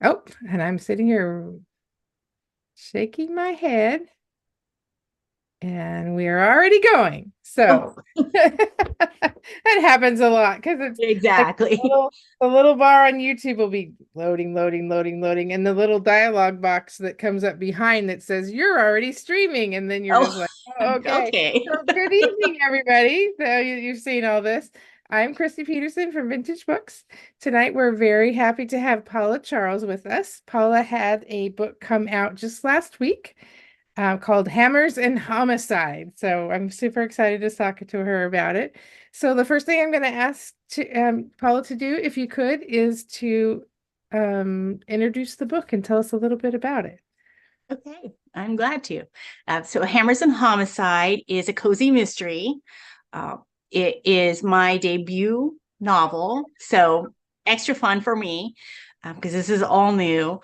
Oh, and I'm sitting here shaking my head, and we are already going. Oh, So that happens a lot because it's like exactly. the little bar on YouTube will be loading, loading, loading, loading, and the little dialogue box that comes up behind that says you're already streaming, and then you're just Oh, like, oh, okay. okay. So good evening, everybody. So you've seen all this. I'm Christy Peterson from Vintage Books. Tonight, we're very happy to have Paula Charles with us. Paula had a book come out just last week called Hammers and Homicide. So I'm super excited to talk to her about it. So the first thing I'm going to ask to Paula to do, if you could, is to introduce the book and tell us a little bit about it. Okay, I'm glad to. So, Hammers and Homicide is a cozy mystery. Uh, it is my debut novel, so extra fun for me because this is all new.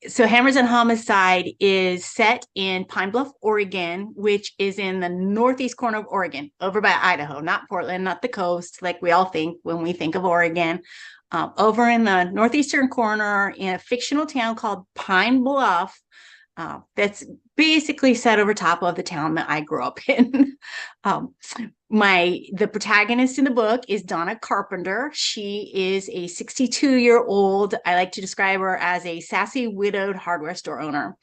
So, Hammers and Homicide is set in Pine Bluff, Oregon, which is in the northeast corner of Oregon, over by Idaho, not Portland, not the coast, like we all think when we think of Oregon. Over in the northeastern corner in a fictional town called Pine Bluff, that's basically set over top of the town that I grew up in. um, the protagonist in the book is Donna Carpenter. She is a 62-year-old. I like to describe her as a sassy widowed hardware store owner.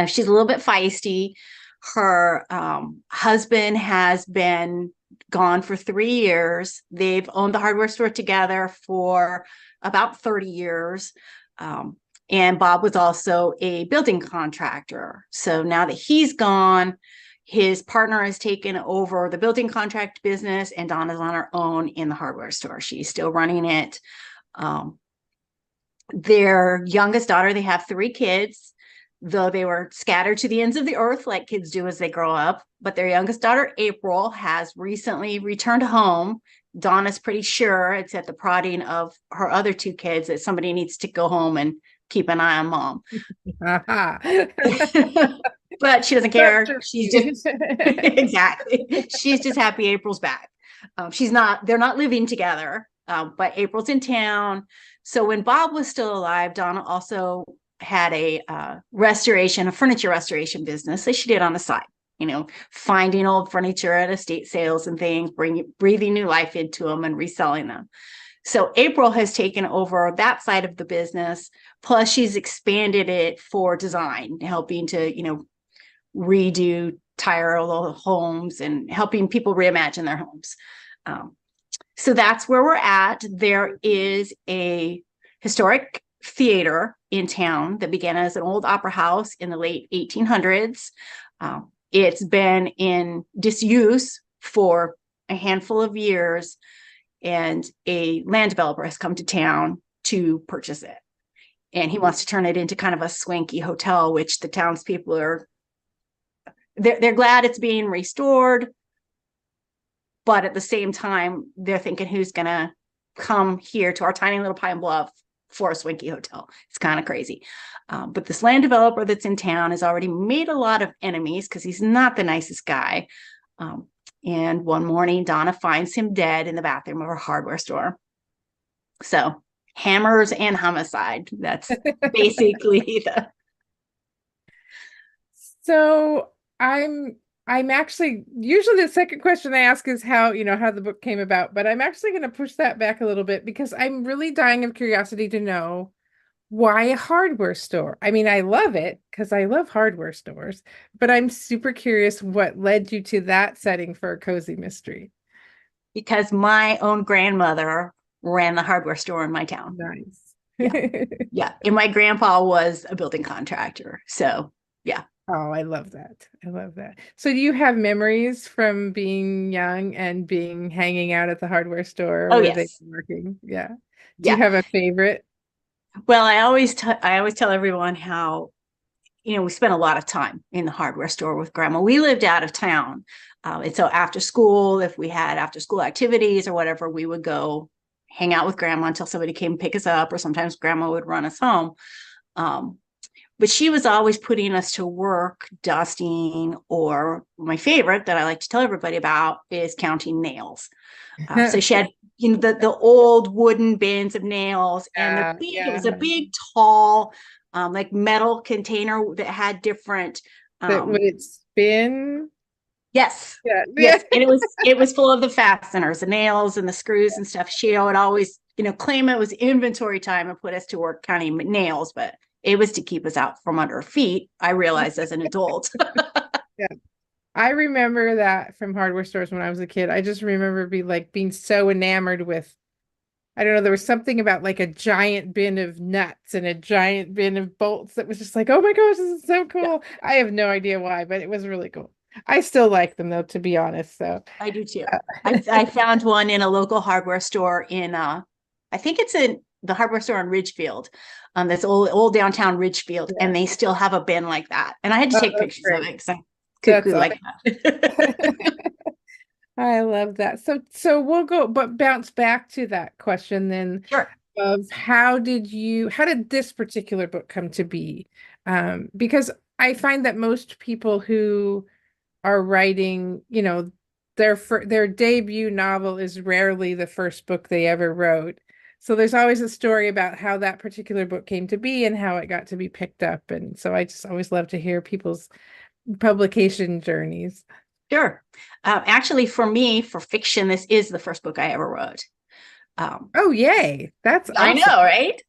She's a little bit feisty. Her husband has been gone for 3 years. They've owned the hardware store together for about 30 years. Um, and Bob was also a building contractor. So now that he's gone, his partner has taken over the building contract business, and Donna's on her own in the hardware store. She's still running it. Um, their youngest daughter, they have 3 kids, though they were scattered to the ends of the earth like kids do as they grow up. But their youngest daughter, April, has recently returned home. Donna's pretty sure it's at the prodding of her other 2 kids that somebody needs to go home and keep an eye on mom. Aha. But she doesn't Not care. just She's just me. exactly. She's just happy April's back. She's not. They're not living together, but April's in town. So when Bob was still alive, Donna also had a furniture restoration business that she did on the side. Finding old furniture at estate sales and things, breathing new life into them and reselling them. So April has taken over that side of the business. Plus, she's expanded it for design, helping to, redo tire homes and helping people reimagine their homes. Um, so that's where we're at. There is a historic theater in town that began as an old opera house in the late 1800s. It's been in disuse for a handful of years, and a land developer has come to town to purchase it. And he wants to turn it into kind of a swanky hotel, which the townspeople they're glad it's being restored, but at the same time they're thinking, who's gonna come here to our tiny little Pine Bluff for a swanky hotel? It's kind of crazy. But this land developer that's in town has already made a lot of enemies because he's not the nicest guy. And one morning, Donna finds him dead in the bathroom of her hardware store. So, hammers and homicide. That's basically the. So I'm actually usually the second question I ask is how the book came about, but I'm actually going to push that back a little bit because I'm really dying of curiosity to know why a hardware store. I mean, I love it because I love hardware stores, but I'm super curious what led you to that setting for a cozy mystery. Because my own grandmother ran the hardware store in my town. Nice. Yeah. Yeah. And my grandpa was a building contractor. So, yeah. Oh, I love that. I love that. So do you have memories from being young and being hanging out at the hardware store Oh, where they yes. were working? Yeah. Do you Yeah. have a favorite? Well, I always tell everyone how, we spent a lot of time in the hardware store with grandma. We lived out of town. And so after school, if we had after school activities or whatever, we would go hang out with grandma until somebody came pick us up, or sometimes grandma would run us home. Um, but she was always putting us to work dusting, or my favorite that I like to tell everybody about is counting nails. So she had the old wooden bins of nails, and it Yeah. was a big, tall, like metal container that had different, That would um, it spin? yes, Yeah. Yeah. yes, and it was full of the fasteners, the nails, and the screws and stuff. She would always, claim it was inventory time and put us to work counting nails, but it was to keep us out from under her feet. I realized as an adult. Yeah. I remember that from hardware stores when I was a kid. I just remember being so enamored with, I don't know, there was something about like a giant bin of nuts and a giant bin of bolts that was just like, oh my gosh, this is so Yeah, cool. I have no idea why, but it was really cool. I still like them though, to be honest. So I do too. uh, I found one in a local hardware store in I think it's in the hardware store in Ridgefield. That's old downtown Ridgefield, yeah. and they still have a bin like that. And I had to Oh, take that's pictures of great. it because I'm That's cuckoo awesome. like that. I love that. So we'll go, but bounce back to that question then Sure. of how did this particular book come to be? Because I find that most people who are writing, their debut novel is rarely the first book they ever wrote. So there's always a story about how that particular book came to be and how it got to be picked up. And so I just always love to hear people's publication journeys. Sure. Actually, for me, for fiction, this is the first book I ever wrote. Um, Oh, yay. That's I awesome. know, right?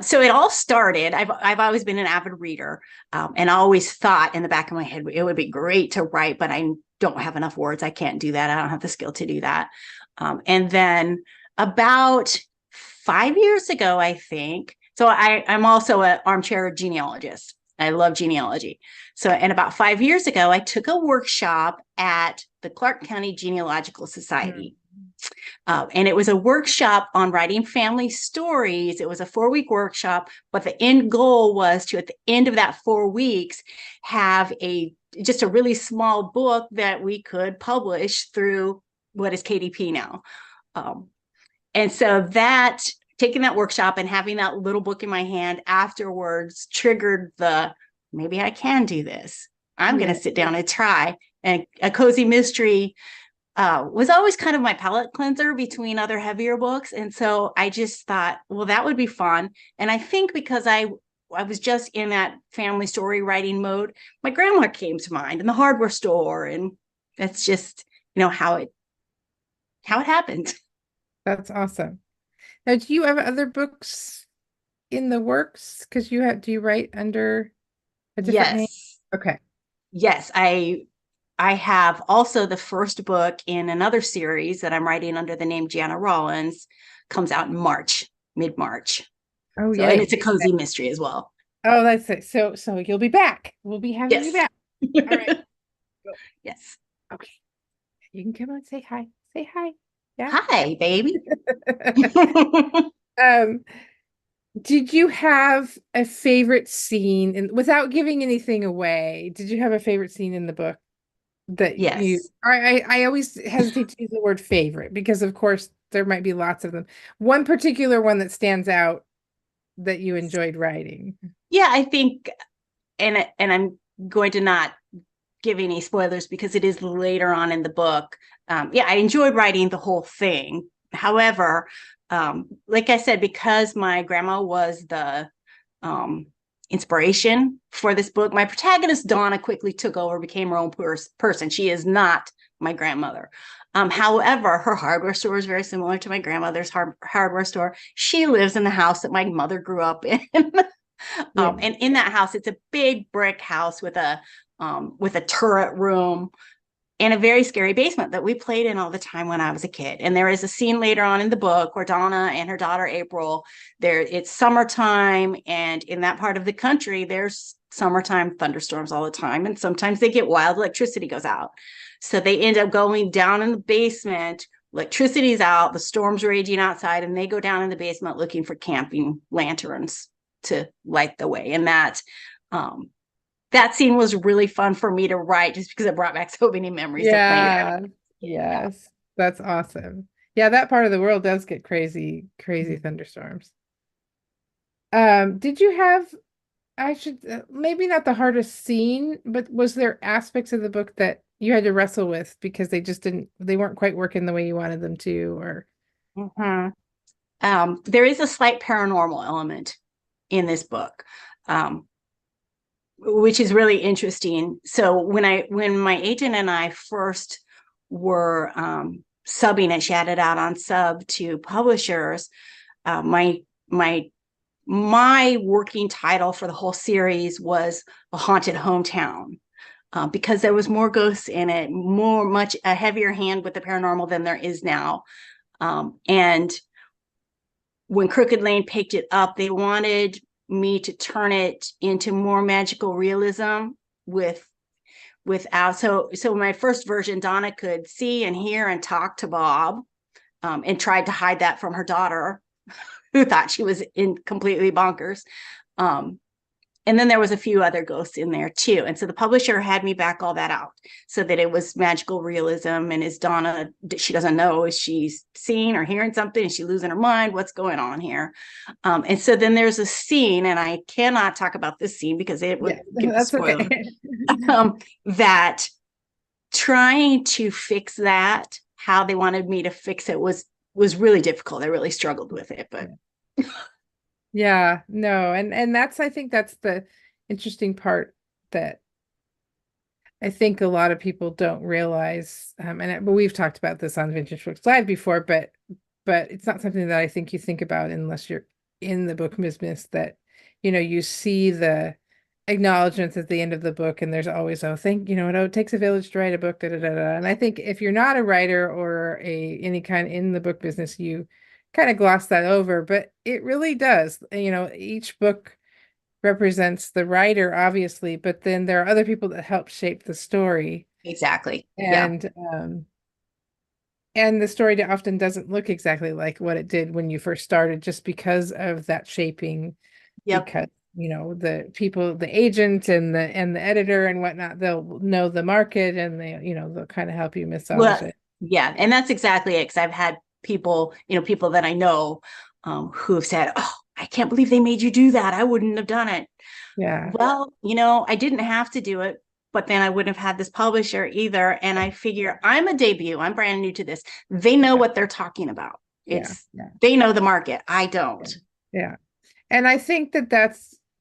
So it all started. I've always been an avid reader, and I always thought in the back of my head it would be great to write, but I don't have enough words. I can't do that. I don't have the skill to do that. And then about 5 years ago, I think. So I'm also an armchair genealogist. I love genealogy. So, and about 5 years ago, I took a workshop at the Clark County Genealogical Mm. Society. And it was a workshop on writing family stories. It was a 4-week workshop, but the end goal was to, at the end of that 4 weeks, have just a really small book that we could publish through what is KDP now. Um, and so that taking that workshop and having that little book in my hand afterwards triggered maybe I can do this. I'm going Yeah. to sit down and try. And A Cozy Mystery was always kind of my palate cleanser between other heavier books. And so I just thought, well, that would be fun. And I think because I was just in that family story writing mode, my grandma came to mind in the hardware store. And that's just, how it happened. That's awesome. Now, do you have other books in the works? Because do you write under a different name? Yes. Okay. Yes. I have also the first book in another series that I'm writing under the name Jana Rollins, comes out in March, mid-March. Oh, So, and yay. it's a cozy mystery as well. Oh, that's it. So you'll be back. We'll be having you Yes. back. All right. Go. Yes. Okay. You can come on, say hi. Say hi. Yeah. Hi, baby. Um, did you have a favorite scene without giving anything away? Did you have a favorite scene in the book that Yes. I always hesitate to use the word favorite because of course there might be lots of them. One particular one that stands out that you enjoyed writing. Yeah, I think, and I'm going to not give any spoilers because it is later on in the book. Yeah, I enjoyed writing the whole thing. However, like I said, because my grandma was the um, inspiration for this book, my protagonist Donna quickly took over, became her own person. She is not my grandmother. However, her hardware store is very similar to my grandmother's hardware store. She lives in the house that my mother grew up in. Yeah. And in that house, it's a big brick house with a turret room and a very scary basement that we played in all the time when I was a kid. And there is a scene later on in the book where Donna and her daughter April, it's summertime, and in that part of the country, there's summertime thunderstorms all the time, and sometimes they get wild, electricity goes out. So they end up going down in the basement. Electricity's out, the storm's raging outside, and they go down in the basement looking for camping lanterns to light the way. And um, that scene was really fun for me to write just because it brought back so many memories of playing that. Yeah. Yeah. Yes. That's awesome. Yeah, that part of the world does get crazy, crazy thunderstorms. Did you have, I should maybe not the hardest scene, but was there aspects of the book that you had to wrestle with because they weren't quite working the way you wanted them to, or Mhm. There is a slight paranormal element in this book, um, which is really interesting. So when my agent and I first were subbing it, she had it out on sub to publishers. My my my working title for the whole series was A Haunted Hometown, because there was more ghosts in it, much a heavier hand with the paranormal than there is now. And when Crooked Lane picked it up, they wanted me to turn it into more magical realism with without so my first version, Donna could see and hear and talk to Bob, and tried to hide that from her daughter, who thought she was in completely bonkers. Um, and then there was a few other ghosts in there too. And so the publisher had me back all that out so that it was magical realism. And is Donna, she doesn't know, is she seeing or hearing something? Is she losing her mind? What's going on here? And so then there's a scene, and I cannot talk about this scene because it would give a That's spoiler, okay. that trying to fix that, how they wanted me to fix it was really difficult. I really struggled with it, but Yeah, no, and that's I think that's the interesting part that I think a lot of people don't realize, but we've talked about this on Vintage Books Live before, but it's not something that I think you think about unless you're in the book business, that you see the acknowledgments at the end of the book, and there's always, oh, it takes a village to write a book, da da da da. And I think if you're not a writer or any kind in the book business, you kind of gloss that over, but it really does. Each book represents the writer, obviously, but then there are other people that help shape the story. exactly. Yeah. And and the story often doesn't look exactly like what it did when you first started, just because of that shaping, Yep. because the people, the agent and the editor and whatnot, they'll know the market, and they'll kind of help you massage Well, it. yeah. And that's exactly it. Because I've had people, people that I know, who have said, "Oh, I can't believe they made you do that. I wouldn't have done it." Yeah, Well, I didn't have to do it, but then I wouldn't have had this publisher either. And I figure I'm a debut. I'm brand new to this. They know yeah, what they're talking about. yeah, It's yeah, They know the market. I yeah. don't. Yeah. And I think that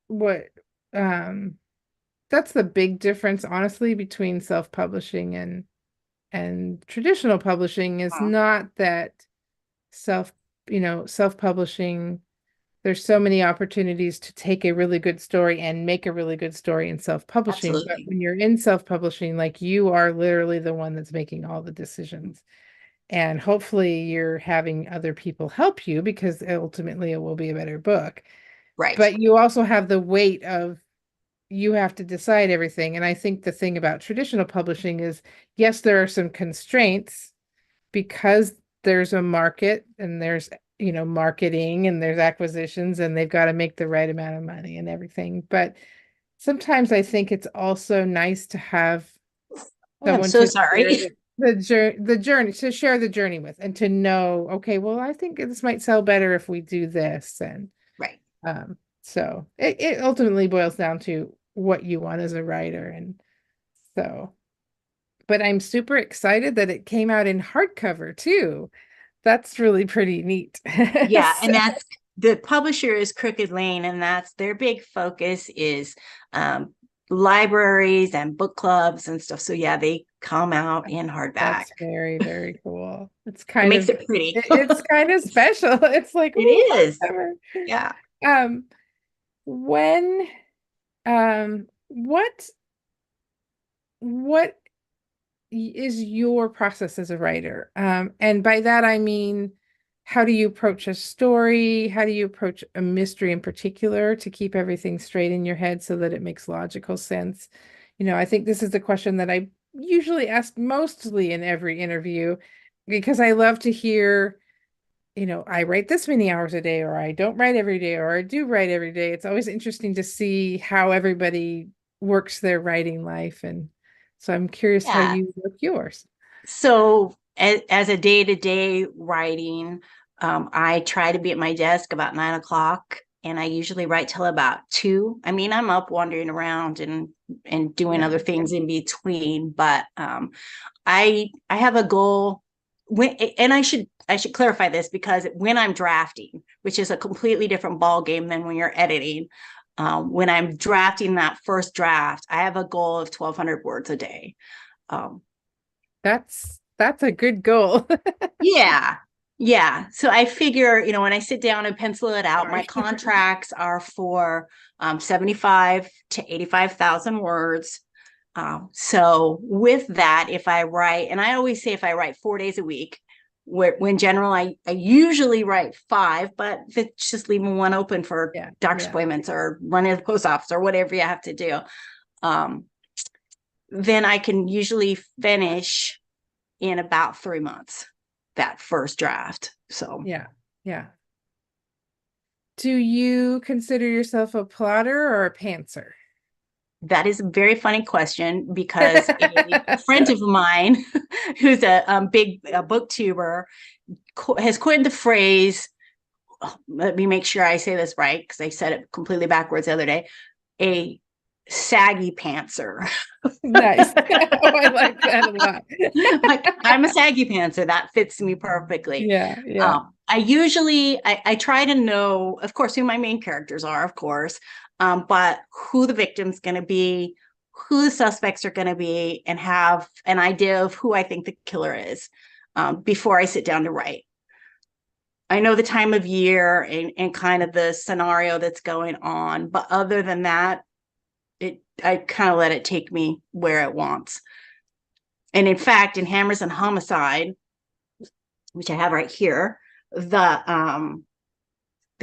what um that's the big difference, honestly, between self-publishing and traditional publishing, is Oh, not that self, self-publishing, there's so many opportunities to take a really good story and make a really good story in self-publishing. But absolutely. when you're in self-publishing, like, you are literally the one that's making all the decisions. And hopefully you're having other people help you, because ultimately it will be a better book. Right. But you also have the weight of, you have to decide everything. And I think the thing about traditional publishing is, yes, there are some constraints, because there's a market, and there's, marketing, and there's acquisitions, and they've got to make the right amount of money and everything. But sometimes I think it's also nice to have Oh, I'm someone so to share sorry. the journey, to share the journey with, and to know, okay, well, I think this might sell better if we do this. And Right. so it ultimately boils down to what you want as a writer. And so, but I'm super excited that it came out in hardcover too. That's really pretty neat. Yeah, So, and that's the publisher is Crooked Lane, and that's their big focus is um, libraries and book clubs and stuff. So yeah, they come out in hardback. that's very, very cool. It makes it pretty. It's kind of special. It's like, It ooh, is. hardcover. Yeah. Um, when, what is your process as a writer? And by that I mean, how do you approach a story? How do you approach a mystery in particular, to keep everything straight in your head so that it makes logical sense? I think this is the question that I usually ask mostly in every interview, because I love to hear, I write this many hours a day, or I don't write every day, or I do write every day. It's always interesting to see how everybody works their writing life. And so I'm curious how Yeah. you work yours. So as a day-to-day writing, I try to be at my desk about 9 o'clock, and I usually write till about 2. I mean, I'm up wandering around and doing Yeah. other things in between, but I have a goal and I should clarify this, because when I'm drafting, which is a completely different ball game than when you're editing, when I'm drafting that first draft, I have a goal of 1,200 words a day. Um, That's a good goal. yeah, yeah. So I figure, when I sit down and pencil it out, my Sorry. contracts are for 75 to 85,000 words. So with that, if I write, and I always say if I write 4 days a week, when general, I usually write 5, but if it's just leaving one open for Yeah, doctor's yeah. appointments or running to the post office or whatever you have to do, um, then I can usually finish in about 3 months, that first draft. So Yeah, yeah. Do you consider yourself a plotter or a pantser? that is a very funny question, because a friend of mine who's a big booktuber has coined the phrase, let me make sure I say this right, because I said it completely backwards the other day, a saggy pantser. Nice. Oh, I like that a lot. Like, I'm a saggy pantser. That fits me perfectly. Yeah, yeah, I try to know, of course, who my main characters are, of course, but who the victim's going to be, who the suspects are going to be, and have an idea of who I think the killer is, before I sit down to write. I know the time of year and kind of the scenario that's going on, but other than that, I kind of let it take me where it wants. And in fact, in Hammers and Homicide, which I have right here, the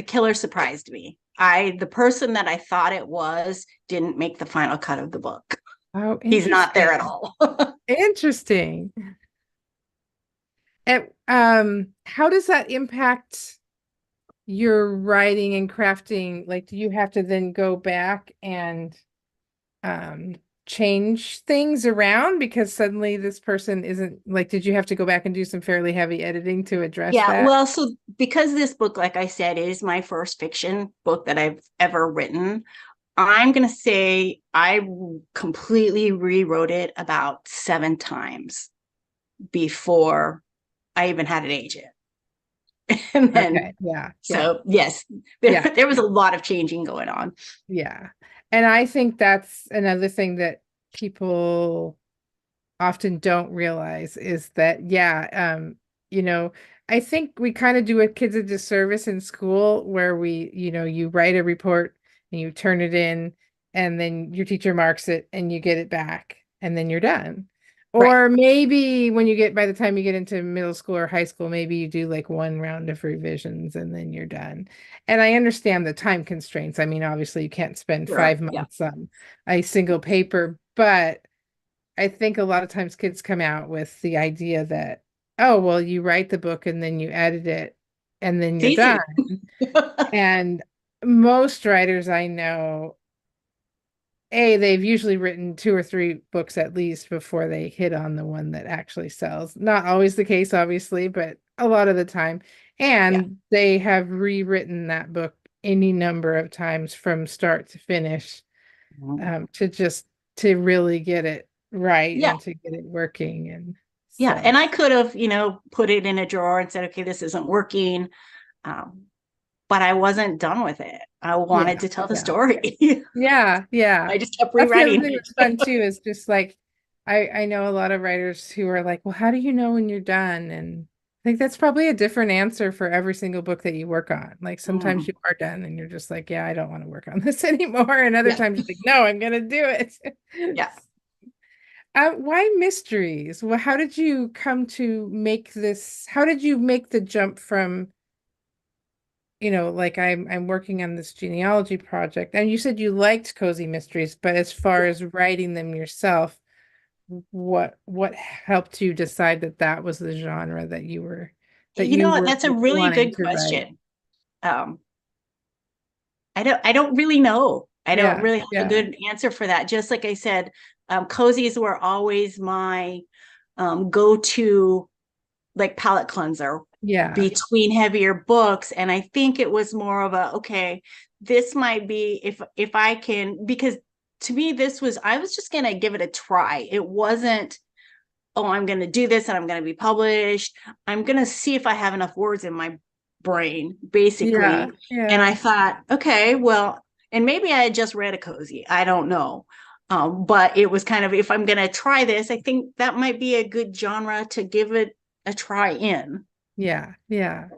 killer surprised me. The person that I thought it was didn't make the final cut of the book. Oh, He's not there at interesting. all. Interesting. And how does that impact your writing and crafting? Like, do you have to then go back and um change things around because suddenly this person isn't like, did you have to go back and do some fairly heavy editing to address Yeah, that? well, so because this book, like I said, is my first fiction book that I've ever written, I'm going to say I completely rewrote it about 7 times before I even had an agent. And then, Okay, yeah, yeah, so yes, yeah, there was a lot of changing going on. yeah. And I think that's another thing that people often don't realize is that, yeah, you know, I think we kind of do a kids a disservice in school where you write a report and you turn it in and then your teacher marks it and you get it back and then you're done. Right. Or maybe when you get, by the time you get into middle school or high school, maybe you do like one round of revisions and then you're done. And I understand the time constraints. I mean, obviously you can't spend Sure. five Yeah. months on a single paper, but I think a lot of times kids come out with the idea that, oh, well, you write the book and then you edit it and then It's you're done. easy. And most writers I know, they've usually written 2 or 3 books at least before they hit on the one that actually sells. Not always the case, obviously, but a lot of the time. Yeah. And they have rewritten that book any number of times from start to finish, to just to really get it right Yeah. and to get it working. And Yeah. so, And I could have, put it in a drawer and said, okay, this isn't working. Um, but I wasn't done with it. I wanted yeah, to tell the yeah, story. yeah, yeah. I just kept That's the other rewriting thing it. that's fun too, is just like, I know a lot of writers who are like, well, how do you know when you're done? And I think that's probably a different answer for every single book that you work on. Like sometimes Mm, you are done and you're just like, yeah, I don't want to work on this anymore. And other yeah. times you're like, no, I'm gonna do it. Yeah. Why mysteries? Well, how did you come to make this? How did you make the jump from, like I'm working on this genealogy project, and you said you liked cozy mysteries, but as far as writing them yourself, what helped you decide that that was the genre that You you know what? were That's a really wanting good to write? question. Um, I don't really know. I don't Yeah, really have a yeah, good answer for that. Just like I said, cozies were always my go-to, like, palate cleanser yeah, between heavier books. And I think it was more of a, okay, this might be, if I can, because to me, I was just gonna give it a try. It wasn't oh, I'm going to do this and I'm going to be published. I'm going to see if I have enough words in my brain, Yeah. basically. And I Yeah. thought, okay, well, and maybe I had just read a cozy. I don't know. But it was kind of, if I'm going to try this, I think that might be a good genre to give it a try in. Yeah. Yeah.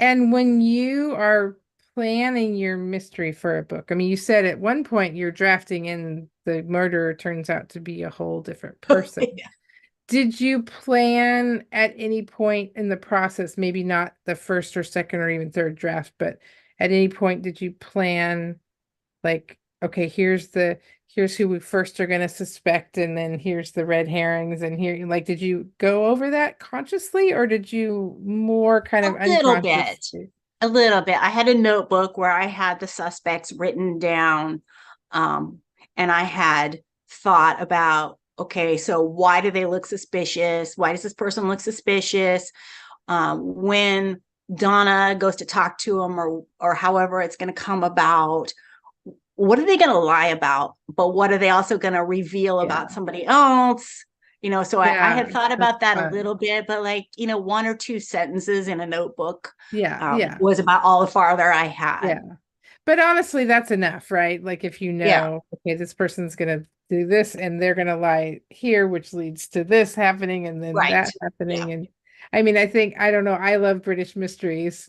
And when you are planning your mystery for a book, I mean, you said at one point you're drafting and the murderer turns out to be a whole different person. Did you plan at any point in the process, maybe not the first or second or even third draft, but at any point did you plan like, okay, here's who we first are going to suspect, and then here's the red herrings, and here, like, did you go over that consciously, or did you more kind A of little bit, unconsciously? a little bit. I had a notebook where I had the suspects written down. Um, and I had thought about, okay, so why do they look suspicious? Why does this person look suspicious? When Donna goes to talk to him, or however it's going to come about, what are they going to lie about? But what are they also going to reveal about Yeah. somebody else? So I Yeah, had thought that's about that a fun. little bit, but like, one or two sentences in a notebook Yeah, yeah, was about all the farther I had. yeah. But honestly, that's enough, right? Like if you Yeah, know, okay, this person's gonna do this and they're gonna lie here, which leads to this happening and then right. that Yeah. happening. And I mean, I think, I don't know, I love British mysteries.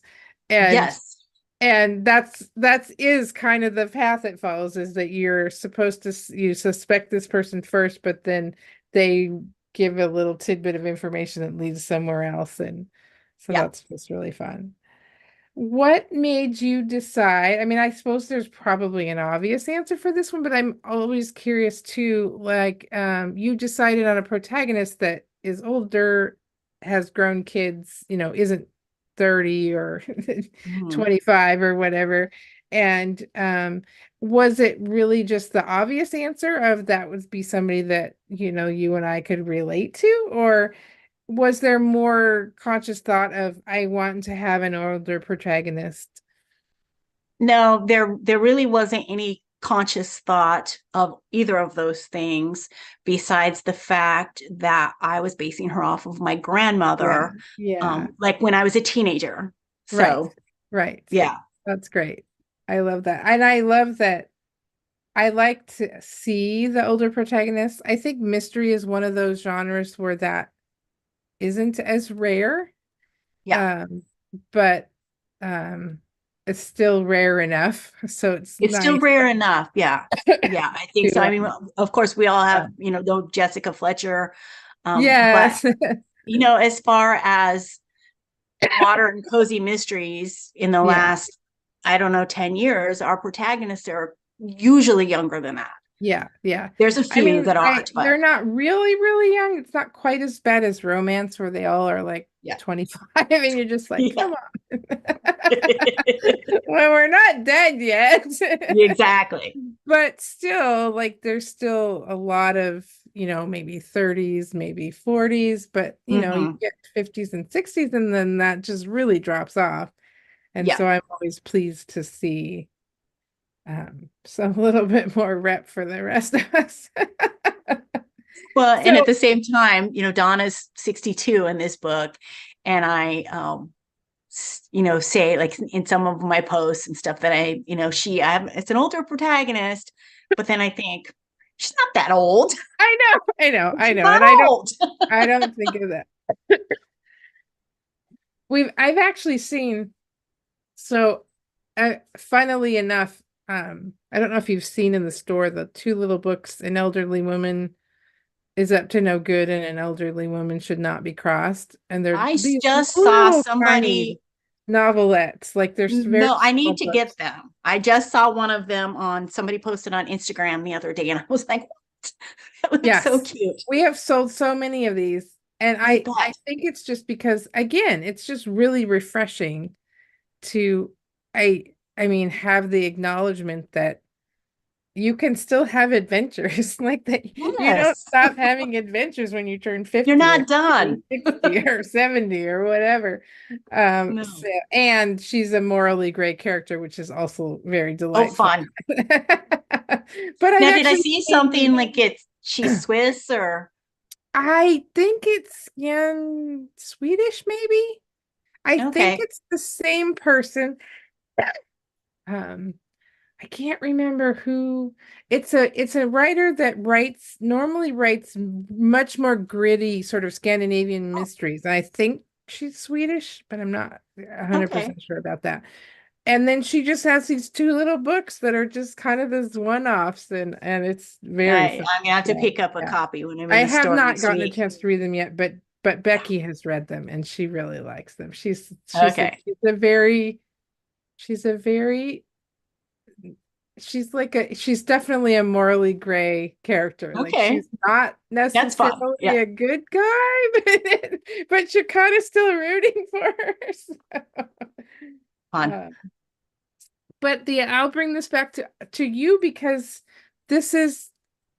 And Yes. that's is kind of the path it follows, is that you're supposed to you suspect this person first, but then they give a little tidbit of information that leads somewhere else. And so Yeah. that's just really fun. What made you decide? I mean, I suppose there's probably an obvious answer for this one, but I'm always curious too. Like, you decided on a protagonist that is older, has grown kids, isn't 30 or Mhm. 25 or whatever. And was it really just the obvious answer of that would be somebody that, you and I could relate to? Or was there more conscious thought of I want to have an older protagonist? No, there really wasn't any conscious thought of either of those things besides the fact that I was basing her off of my Yeah, grandmother, yeah, like when I was a teenager. right, So, right. yeah. That's great. I love that. And I love that I like to see the older protagonist. I think mystery is one of those genres where that isn't as rare. Yeah. Um, but it's still rare enough. So it's It's still nice rare enough. Yeah. Yeah, I think so. to I mean, of course, we all have, yeah. though Jessica Fletcher. But, Yes. as far as modern cozy mysteries in the Yeah. last, I don't know, 10 years, our protagonists are usually younger than that. Yeah, yeah. There's a I few mean, that aren't, but they're not really, really young. It's not quite as bad as romance where they all are like yeah. 25 and you're just like, Yeah. come on. Well, we're not dead yet. Exactly. But still, like there's still a lot of, maybe 30s, maybe 40s, but you Hmm. get 50s and 60s and then that just really drops off. And Yeah. so I'm always pleased to see some little bit more rep for the rest of us. Well, and at So the same time, Donna's 62 in this book, and I, say like in some of my posts and stuff that it's an older protagonist, but then I think she's not that old. I know, I know, I She's know, not and old. I don't think of that. I've actually seen, so funnily enough, I don't know if you've seen in the store the two little books, An Elderly Woman is Up to No Good and An Elderly Woman Should Not Be Crossed. And they're I these just saw little tiny somebody. novelettes, like they're very No, I small need to books. get them. I just saw one of them on somebody posted on Instagram the other day, and I was like, what? That looks so Yes, cute. we have sold so many of these. And I I bet. think it's just because, again, it's just really refreshing to, I mean, have the acknowledgement that you can still have adventures like that. You don't Yes. stop having adventures when you turn You're 50 or not done. 60 or 70 or whatever. No. So, and she's a morally gray character, which is also very Oh, delightful. fun. But I've Now, did I actually see seen, something like she's Swiss or? I think it's Swedish, maybe. I think Okay. it's the same person. Um, I can't remember who. It's a writer that normally writes much more gritty sort of Scandinavian Oh, mysteries. And I think she's Swedish, but I'm not okay. 100% sure about that. And then she just has these two little books that are just kind of those one-offs, and it's very fun. I'm gonna have to Yeah, pick up a yeah. copy when I'm I in the have store not next gotten a week. chance to read them yet, but Yeah. Becky has read them and she really likes them. Okay. She's a very she's definitely a morally gray character. Like Okay. she's not That's fun. necessarily Yeah. a good guy, but you're kind of still rooting for her. Fun. Uh, but I'll bring this back to you because this is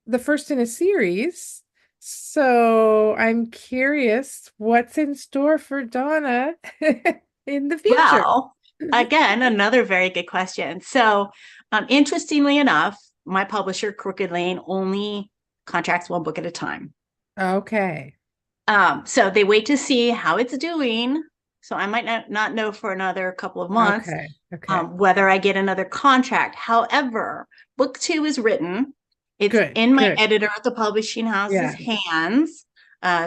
the first in a series. So I'm curious what's in store for Donna in the future. Well, again, another very good question. So, interestingly enough, my publisher, Crooked Lane, only contracts one book at a time. Okay. So they wait to see how it's doing. So I might not know for another couple of months Okay. Okay. whether I get another contract. However, book two is written. It's Good. in my Good. editor at the publishing house's Yeah. hands.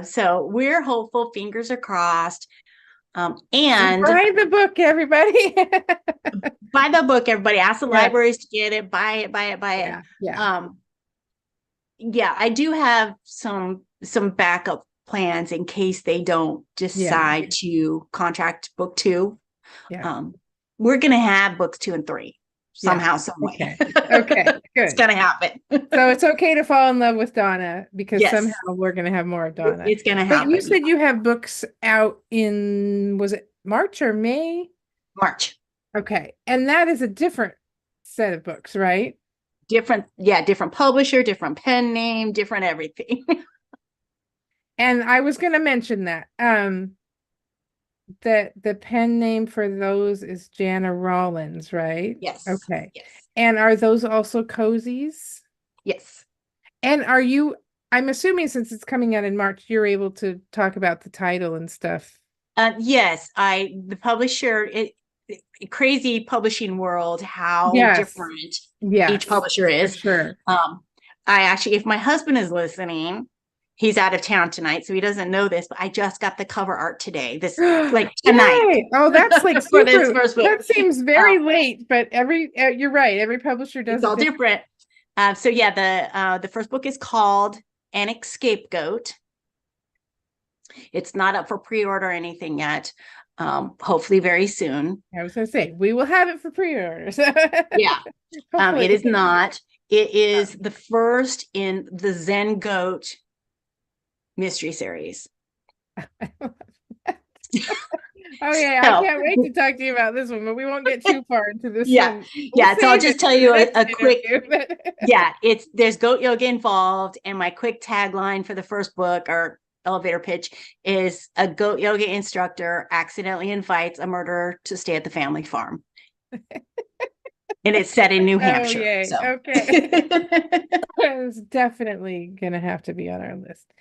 So we're hopeful, fingers are crossed. So And buy the book, everybody. buy the book, everybody. Ask the Yes. libraries to get it, buy it, buy it, buy it. Yeah. Yeah. Um, yeah, I do have some backup plans in case they don't Yeah. decide to contract book two. Yeah. Um, we're gonna have books two and three Yeah. somehow, some way. Okay. Okay. It's Good. gonna happen. So it's okay to fall in love with Donna because somehow Yes, we're going to have more of Donna. it's gonna But you happen. said you have books out was it March or May? March. Okay. And that is a different set of books, right? Different, yeah, different publisher, different pen name, different everything. And I was going to mention that that the pen name for those is Jana Rollins, right? Yes, Okay. yes, And are those also cozies? yes. And I'm assuming since it's coming out in March, you're able to talk about the title and stuff. Yes, the publisher, crazy publishing world, how Yes. different each Yes, publisher for is. sure. I actually, if my husband is listening, he's out of town tonight, so he doesn't know this, but I just got the cover art today, like tonight Yay! Oh, that's like for this super. first book. That seems Uh, very late, but you're right. Every publisher it's does all it different. different. So yeah, the first book is called An Scapegoat. It's not up for pre-order or anything yet. Hopefully very soon. I was gonna say we will have it for pre-orders. Yeah. It Hopefully. is not. It Oh. is the first in the Zen Goat mystery series. Oh yeah, I So can't wait to talk to you about this one, but we won't get too far into this yeah, one. We'll yeah. So I'll save just it tell for the you next a quick, interview. yeah, there's goat yoga involved, and my quick tagline for the first book or elevator pitch is a goat yoga instructor accidentally invites a murderer to stay at the family farm. And it's set in New Oh Hampshire. yay. So Okay. It's definitely gonna have to be on our list.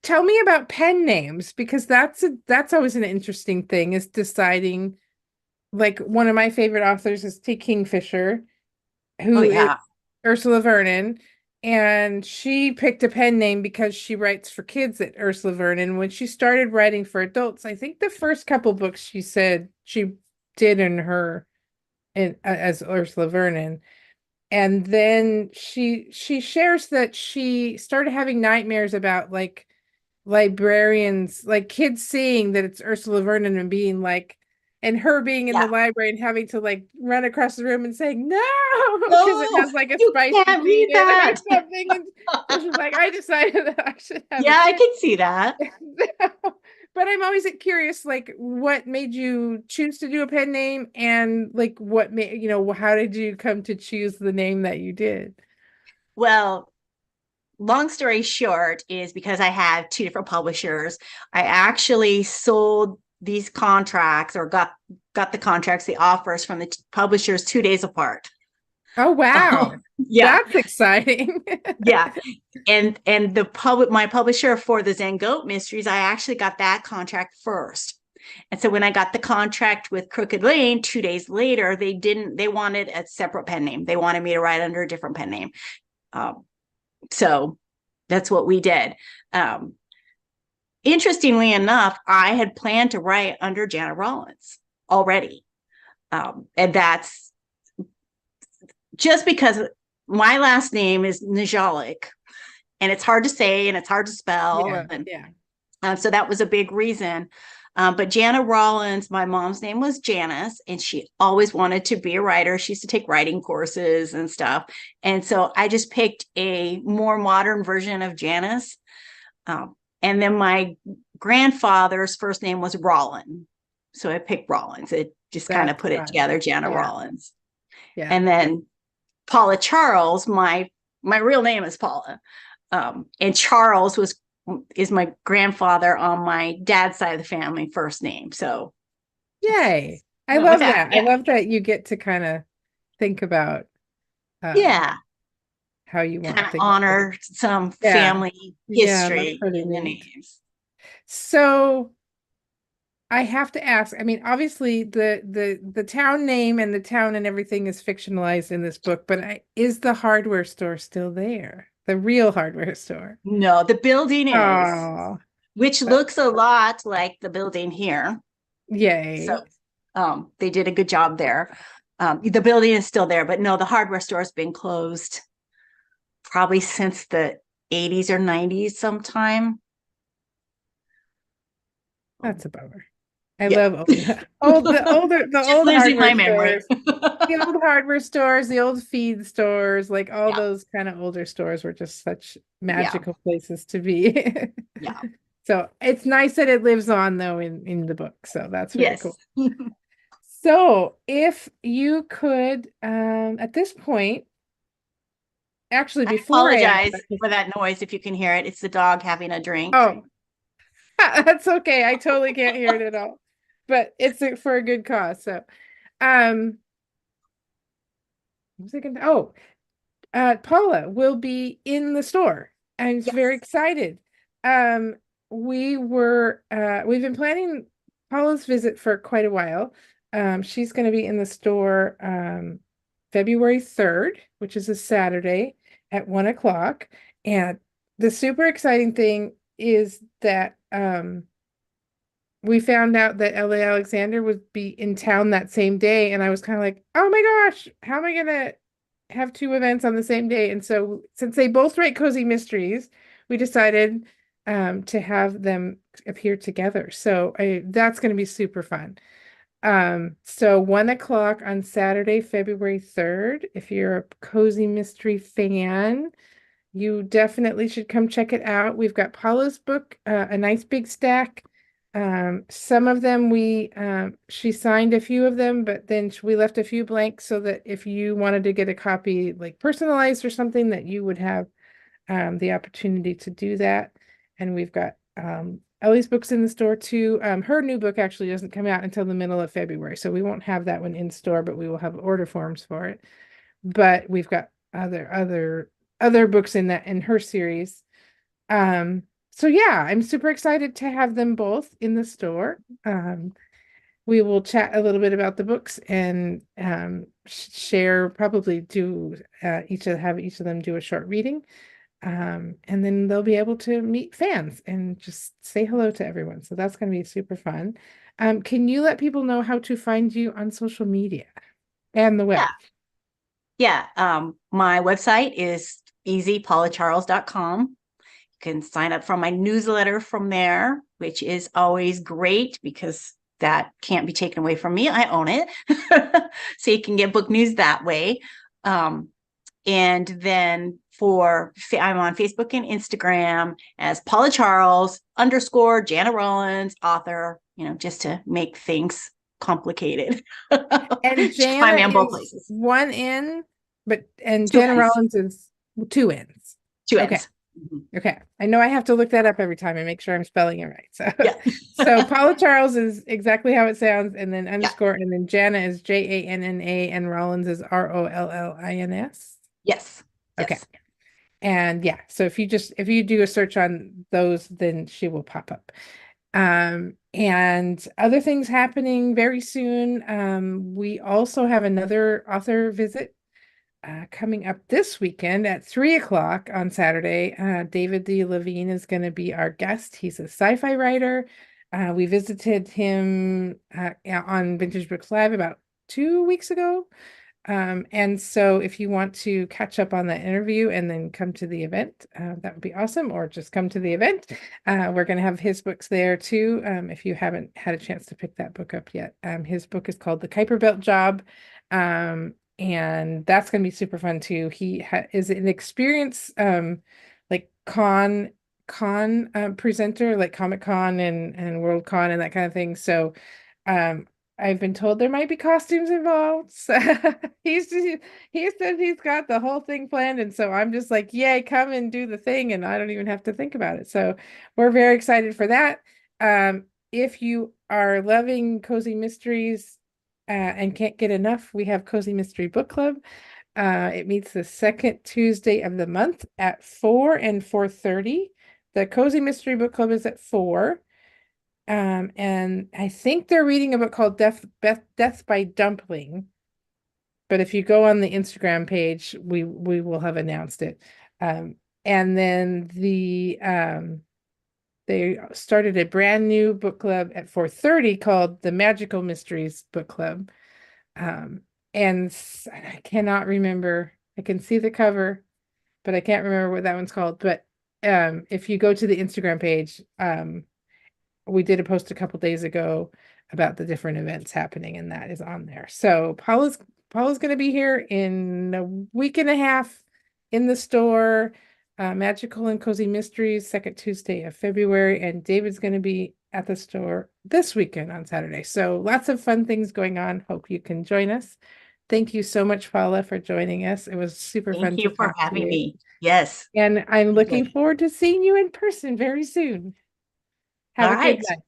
Tell me about pen names because that's always an interesting thing is deciding like one of my favorite authors is T. Kingfisher, oh who is yeah. Ursula Vernon, and she picked a pen name because she writes for kids at Ursula Vernon. When she started writing for adults, I think the first couple books she said she did as Ursula Vernon. And then she shares that she started having nightmares about like librarians, like kids seeing that it's Ursula Vernon and being like, and her being in the Yeah. library and having to like run across the room and saying no because it No, has like a you spicy can't scene read in it or that. something. And so she's like, I decided that I should have a Yeah, I kid. can see that. But I'm always curious, like, what made you choose to do a pen name, and like, what made how did you come to choose the name that you did? Well, long story short is because I had two different publishers, I actually sold these contracts or got the contracts, the offers from the publishers 2 days apart. Oh, wow. Yeah, That's exciting. yeah. And my publisher for the Zen Goat Mysteries, I actually got that contract first. And so when I got the contract with Crooked Lane 2 days later, they wanted a separate pen name. They wanted me to write under a different pen name. So that's what we did. Um, Interestingly enough, I had planned to write under Janet Rollins already. And that's just because my last name is Najalik, and it's hard to say and it's hard to spell. Yeah, And yeah. so that was a big reason. But Jana Rollins, my mom's name was Janice, and she always wanted to be a writer. She used to take writing courses and stuff. And so I just picked a more modern version of Janice. And then my grandfather's first name was Rollin. So I picked Rollins. It just kind of That's put it fun. together, Jana Yeah, Rollins. yeah. And then Paula Charles, my real name is Paula. And Charles is my grandfather on my dad's side of the family first name. So Yay. I went with love that. that. I Yeah. love that you get to kind of think about um Yeah. how you Kind want of things to be. honor some Yeah. family Yeah, that's history pretty in the neat. names. So I have to ask, I mean, obviously the town name and the town and everything is fictionalized in this book, but is the hardware store still there? The real hardware store? No, the building is, Oh, which looks a lot like the building here. So yay. they did a good job there. The building is still there, but no, the hardware store has been closed probably since the 80s or 90s sometime. That's a bummer. I Yeah. love the Just old losing hardware my memory. stores. The old hardware stores, the old feed stores, like all Yeah. those kind of older stores were just such Yeah. magical places to be. Yeah. So it's nice that it lives on though in the book. So that's very Yes. cool. So if you could, at this point, actually I before I ask apologize that question- for that noise if you can hear it. It's the dog having a drink. oh, that's okay. I totally can't hear it at all, but for a good cause. So, um, what was I gonna? Oh, Paula will be in the store. I'm very Yes. excited. Um, we've been planning Paula's visit for quite a while. She's going to be in the store February 3rd, which is a Saturday at 1 o'clock. And the super exciting thing is that we found out that L.A. Alexander would be in town that same day, and I was kind of like, oh my gosh, how am I gonna have two events on the same day? And so since they both write cozy mysteries, we decided to have them appear together. So that's gonna be super fun. So 1 o'clock on Saturday, February 3rd. If you're a cozy mystery fan, you definitely should come check it out. We've got Paula's book, a nice big stack. Some of them she signed a few of them, but then we left a few blanks so that if you wanted to get a copy like personalized or something, that you would have the opportunity to do that. And we've got Ellie's books in the store too. Her new book actually doesn't come out until the middle of February, so we won't have that one in store, but we will have order forms for it. But we've got other books in her series. So yeah, I'm super excited to have them both in the store. We will chat a little bit about the books and share, probably do each of them do a short reading. And then they'll be able to meet fans and just say hello to everyone. So that's going to be super fun. Can you let people know how to find you on social media and the web? Yeah. Yeah. My website is easypaulacharles.com. You can sign up for my newsletter from there, which is always great because that can't be taken away from me. I own it. So you can get book news that way. And then I'm on Facebook and Instagram as Paula Charles _ Jana Rollins, author, just to make things complicated. And You can find Jana me on both is places. one N, and Two Jana ends. Rollins is two N's. Two Okay. ends. Mhm. Okay. I know I have to look that up every time and make sure I'm spelling it right. So Yeah. so Paula Charles is exactly how it sounds, and then Yeah. underscore, and then Jana is Janna, and Rollins is Rollins. Yes. Okay. Yes. And yeah, so if you do a search on those, then she will pop up. And other things happening very soon. We also have another author visit coming up this weekend at 3 o'clock on Saturday. David D. Levine is going to be our guest. He's a sci-fi writer. We visited him on Vintage Books Live about 2 weeks ago. And so if you want to catch up on that interview and then come to the event, that would be awesome, or just come to the event. We're going to have his books there too, if you haven't had a chance to pick that book up yet. His book is called The Kuiper Belt Job, and that's going to be super fun too. He is an experienced like con presenter, like Comic Con and World Con and that kind of thing. So um I've been told there might be costumes involved. So he said he's got the whole thing planned. And so I'm just like, yay, come and do the thing. And I don't even have to think about it. So we're very excited for that. If you are loving cozy mysteries and can't get enough, we have Cozy Mystery Book Club. It meets the second Tuesday of the month at 4 and 4:30. The Cozy Mystery Book Club is at 4. And I think they're reading a book called Death by Dumpling. But if you go on the Instagram page, we will have announced it. And then they started a brand new book club at 4:30 called the Magical Mysteries Book Club. Um, and I cannot remember. I can see the cover, but I can't remember what that one's called. But if you go to the Instagram page, we did a post a couple days ago about the different events happening, and that is on there. So Paula's going to be here in a week and a half in the store. Magical and Cozy Mysteries, second Tuesday of February, and David's going to be at the store this weekend on Saturday. So lots of fun things going on. Hope you can join us. Thank you so much, Paula, for joining us. It was super Thank fun to you for talk to having you. me. Yes. And I'm Enjoy. looking forward to seeing you in person very soon. Have All a good right. night.